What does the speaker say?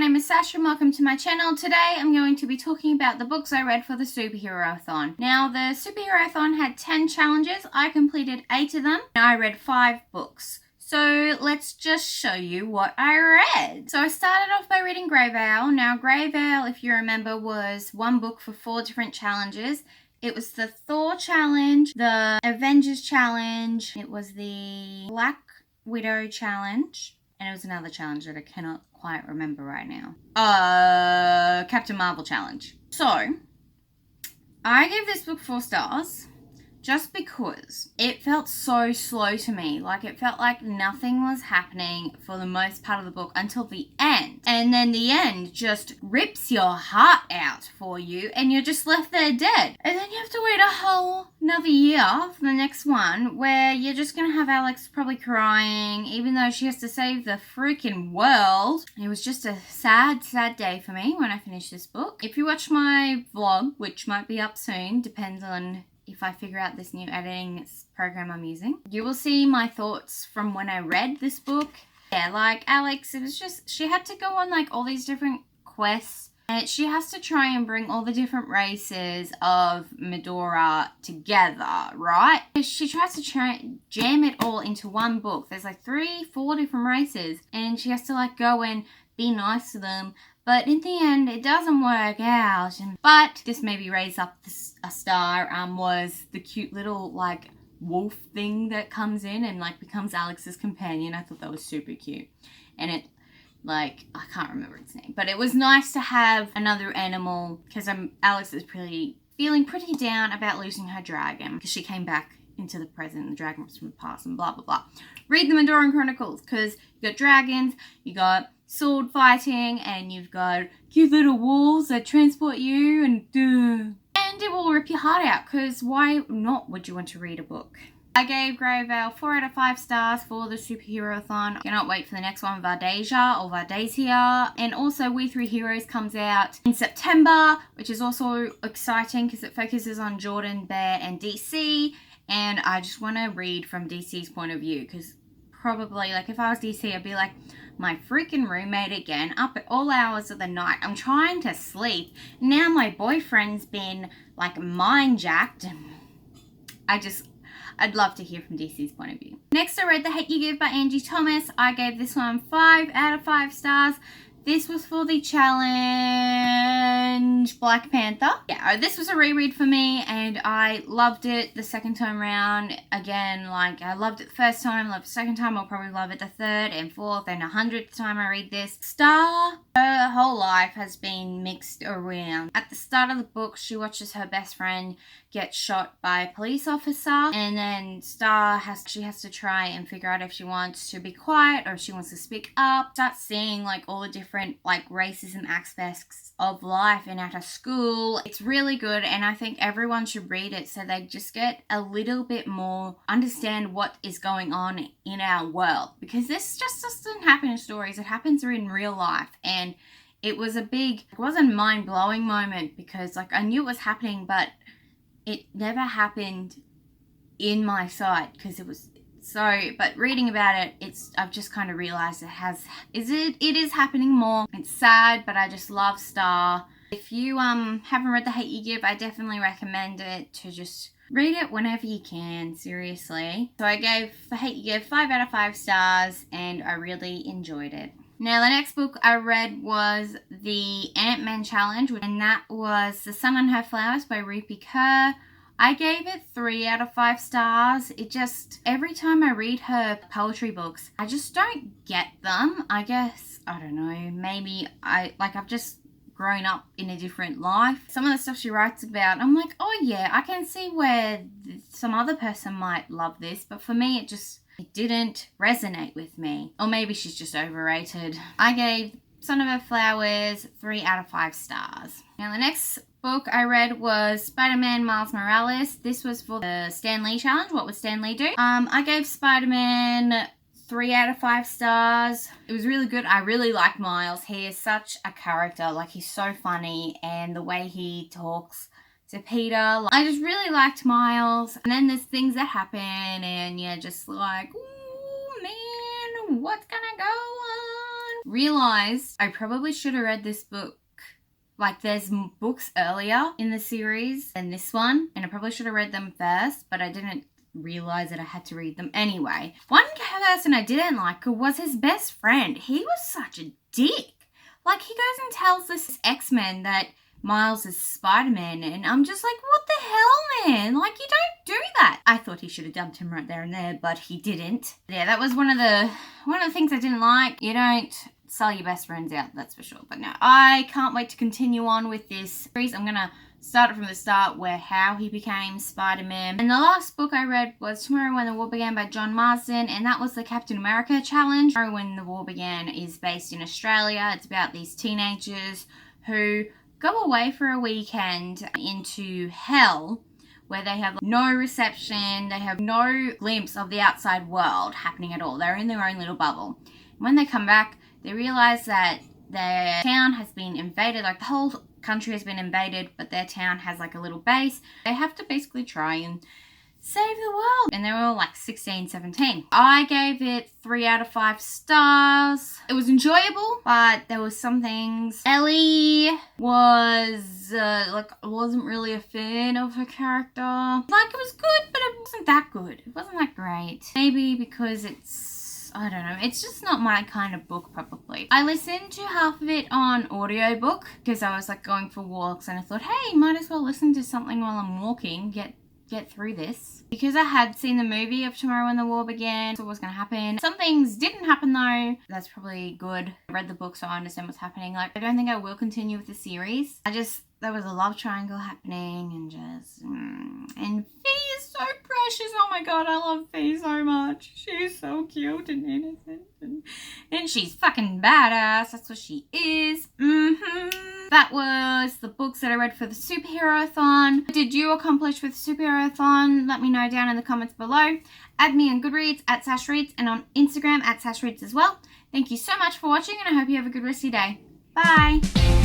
name is Sasha and welcome to my channel. Today I'm going to be talking about the books I read for the SuperheroAthon. Now the SuperheroAthon had 10 challenges. I completed 8 of them and I read 5 books. So let's just show you what I read. So I started off by reading Grey Veil. Now Grey Veil, if you remember, was one book for 4 different challenges. It was the Thor challenge, the Avengers challenge, it was the Black Widow challenge, and it was another challenge that I cannot quite remember right now. Captain Marvel challenge. So, I gave this book 4 stars just because it felt so slow to me. Like, it felt like nothing was happening for the most part of the book until the end. And then the end just rips your heart out for you and you're just left there dead. And then you have to wait a whole another year for the next one where you're just gonna have Alex probably crying even though she has to save the freaking world. It was just a sad day for me when I finished this book. If you watch my vlog, which might be up soon, depends on if I figure out this new editing program I'm using, you will see my thoughts from when I read this book. Yeah, like Alex, it was just, she had to go on like all these different quests and she has to try and bring all the different races of Medora together, right? She tries to jam it all into one book. There's like 3-4 different races and she has to like go and be nice to them. But in the end, it doesn't work out. But this maybe raised up a star was the cute little like wolf thing that comes in and like becomes Alex's companion. I thought that was super cute. And it, like, I can't remember its name. But it was nice to have another animal because Alex is feeling pretty down about losing her dragon because she came back into the present and the dragon was from the past and blah, blah, blah. Read the Medoran Chronicles because you got dragons, you got sword fighting, and you've got cute little wolves that transport you and it will rip your heart out because why not would you want to read a book? I gave Grey Veil 4 out of 5 stars for the SuperheroAthon. I cannot wait for the next one, Vardasia or Vardasia. And also We Three Heroes comes out in September, which is also exciting because it focuses on Jordan, Bear and DC. And I just want to read from DC's point of view because probably, like, if I was DC, I'd be like, my freaking roommate again, up at all hours of the night. I'm trying to sleep. Now my boyfriend's been, like, mind-jacked. I'd love to hear from DC's point of view. Next, I read The Hate You Give by Angie Thomas. I gave this one 5 out of 5 stars. This was for the challenge Black Panther. Yeah, this was a reread for me and I loved it the second time round. Again, like I loved it the first time, loved it the second time, I'll probably love it the third and fourth and 100th time I read this. Star, her whole life has been mixed around. At the start of the book, she watches her best friend get shot by a police officer and then Star she has to try and figure out if she wants to be quiet or if she wants to speak up. Start seeing like all the different like racism aspects of life and at a school. It's really good and I think everyone should read it so they just get a little bit more understand what is going on in our world because this just doesn't happen in stories. It happens in real life and it wasn't mind-blowing moment because like I knew it was happening but it never happened in my sight because it was but reading about it, I've just kind of realized it is happening more. It's sad, but I just love Star. If you haven't read The Hate You Give, I definitely recommend it to just read it whenever you can, seriously. So I gave The Hate You Give 5 out of 5 stars and I really enjoyed it. Now, the next book I read was the Ant-Man Challenge, and that was The Sun and Her Flowers by Rupi Kaur. I gave it 3 out of 5 stars. It just, every time I read her poetry books, I just don't get them. I guess, I don't know, maybe I've just grown up in a different life. Some of the stuff she writes about, I'm like, oh yeah, I can see where some other person might love this, but for me, it didn't resonate with me. Or maybe she's just overrated. I gave Son of Her Flowers 3 out of 5 stars. Now the next book I read was SpiderMan Miles Morales. This was for the Stan Lee challenge. What would Stan Lee do? I gave SpiderMan 3 out of 5 stars. It was really good. I really like Miles. He is such a character. Like, he's so funny and the way he talks to Peter. I just really liked Miles. And then there's things that happen and you're just like, ooh, man, what's gonna go on realized I probably should have read this book. Like, there's books earlier in the series than this one, and I probably should have read them first, but I didn't realize that I had to read them anyway. One person I didn't like was his best friend. He was such a dick. Like, he goes and tells this X-Men that Miles is Spider-Man, and I'm just like, what the hell, man? Like, you don't do that. I thought he should have dumped him right there and there, but he didn't. Yeah, that was one of the things I didn't like. You don't sell your best friends out, that's for sure. But no, I can't wait to continue on with this series. I'm gonna start it from the start, where how he became Spider-Man. And the last book I read was Tomorrow When the War Began by John Marsden, and that was the Captain America challenge. Tomorrow When the War Began is based in Australia. It's about these teenagers who go away for a weekend into hell, where they have no reception, they have no glimpse of the outside world happening at all. They're in their own little bubble. When they come back, they realize that their town has been invaded, like the whole country has been invaded, but their town has like a little base. They have to basically try and save the world. And they were all like 16, 17. I gave it 3 out of 5 stars. It was enjoyable, but there was some things. Ellie was wasn't really a fan of her character. Like, it was good, but it wasn't that good. It wasn't that great. Maybe because I don't know, it's just not my kind of book probably. I listened to half of it on audiobook because I was like going for walks, and I thought, hey, might as well listen to something while I'm walking, get through this. Because I had seen the movie of Tomorrow When the War Began, so what was going to happen. Some things didn't happen though. That's probably good. I read the book, so I understand what's happening. Like, I don't think I will continue with the series. There was a love triangle happening, and and Fee is so precious. Oh my god, I love Fee so much. She's so cute and innocent, and she's fucking badass. That's what she is. That was the books that I read for the SuperheroAthon. What did you accomplish with SuperheroAthon? Let me know down in the comments below. Add me on Goodreads at SashReads, and on Instagram at SashReads as well. Thank you so much for watching, and I hope you have a good rest of your day. Bye.